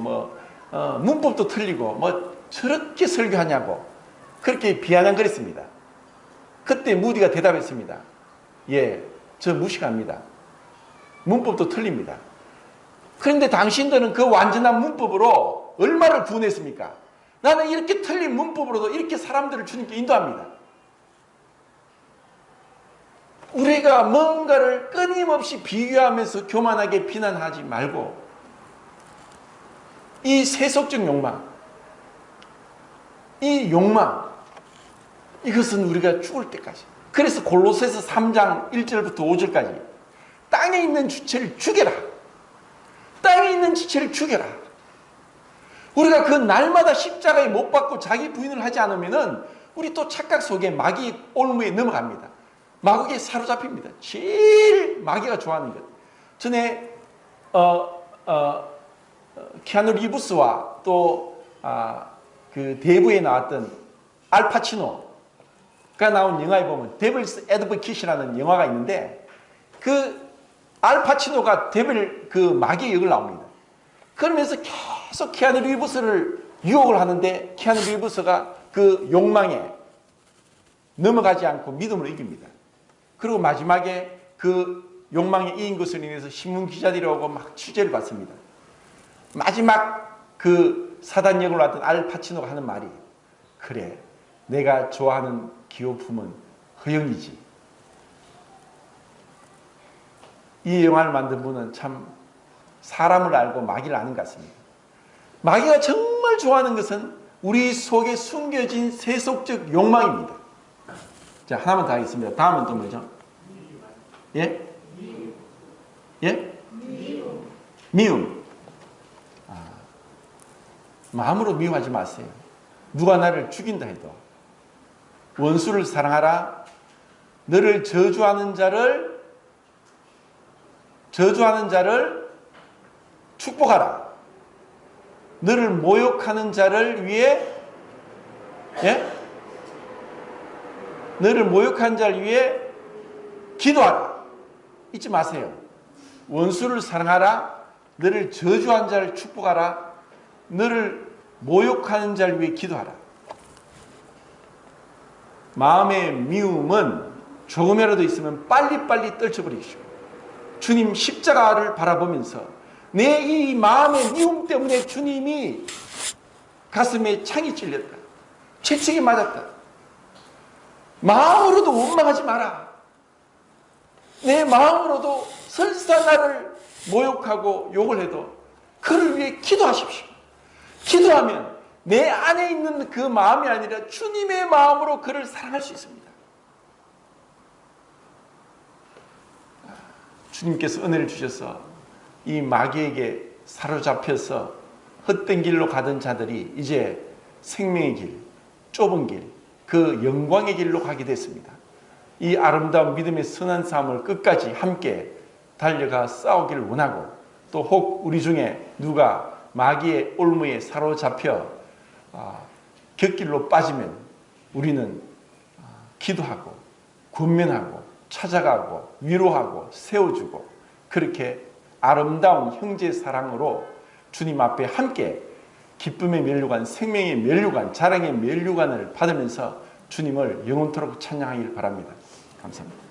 문법도 틀리고 뭐 저렇게 설교하냐고 그렇게 비아냥거렸습니다. 그때 무디가 대답했습니다. 예, 저 무식합니다. 문법도 틀립니다. 그런데 당신들은 그 완전한 문법으로 얼마를 구원했습니까? 나는 이렇게 틀린 문법으로도 이렇게 사람들을 주님께 인도합니다. 우리가 뭔가를 끊임없이 비교하면서 교만하게 비난하지 말고 이 세속적 욕망, 이 욕망 이것은 우리가 죽을 때까지 그래서 골로새서 3장 1절부터 5절까지 땅에 있는 주체를 죽여라. 땅에 있는 지체를 죽여라. 우리가 그 날마다 십자가에 못 박고 자기 부인을 하지 않으면은 우리 또 착각 속에 마귀 올무에 넘어갑니다. 마귀에 사로잡힙니다. 제일 마귀가 좋아하는 것. 전에 키아누 리브스와 또 그 대부에 나왔던 알파치노가 나온 영화에 보면 데블스 애드보킷이라는 영화가 있는데 그 알파치노가 데빌 그 마귀의 역을 나옵니다. 그러면서 계속 키아누 리브스를 유혹을 하는데 키아누 리브스가 그 욕망에 넘어가지 않고 믿음으로 이깁니다. 그리고 마지막에 그 욕망에 이긴 것으로 인해서 신문 기자들이 오고 막 취재를 받습니다. 마지막 그 사단 역으로 왔던 알파치노가 하는 말이 그래 내가 좋아하는 기호품은 허영이지. 이 영화를 만든 분은 참 사람을 알고 마귀를 아는 것 같습니다. 마귀가 정말 좋아하는 것은 우리 속에 숨겨진 세속적 욕망입니다. 자, 하나만 더 하겠습니다. 다음은 또 뭐죠? 예? 예? 미움. 마음으로 미워하지 마세요. 누가 나를 죽인다 해도 원수를 사랑하라. 너를 저주하는 자를 축복하라. 너를 모욕하는 자를 위해 너를 모욕한 자를 위해 기도하라. 잊지 마세요. 원수를 사랑하라. 너를 저주한 자를 축복하라. 너를 모욕하는 자를 위해 기도하라. 마음의 미움은 조금이라도 있으면 빨리빨리 떨쳐버리십시오. 주님 십자가를 바라보면서 내 이 마음의 미움 때문에 주님이 가슴에 창이 찔렸다. 채찍이 맞았다. 마음으로도 원망하지 마라. 내 마음으로도 설사 나를 모욕하고 욕을 해도 그를 위해 기도하십시오. 기도하면 내 안에 있는 그 마음이 아니라 주님의 마음으로 그를 사랑할 수 있습니다. 주님께서 은혜를 주셔서 이 마귀에게 사로잡혀서 헛된 길로 가던 자들이 이제 생명의 길, 좁은 길, 그 영광의 길로 가게 됐습니다. 이 아름다운 믿음의 선한 삶을 끝까지 함께 달려가 싸우기를 원하고, 또 혹 우리 중에 누가 마귀의 올무에 사로잡혀 곁길로 빠지면 우리는 기도하고 권면하고 찾아가고 위로하고 세워주고, 그렇게 아름다운 형제 사랑으로 주님 앞에 함께 기쁨의 면류관, 생명의 면류관, 자랑의 면류관을 받으면서 주님을 영원토록 찬양하길 바랍니다. 감사합니다.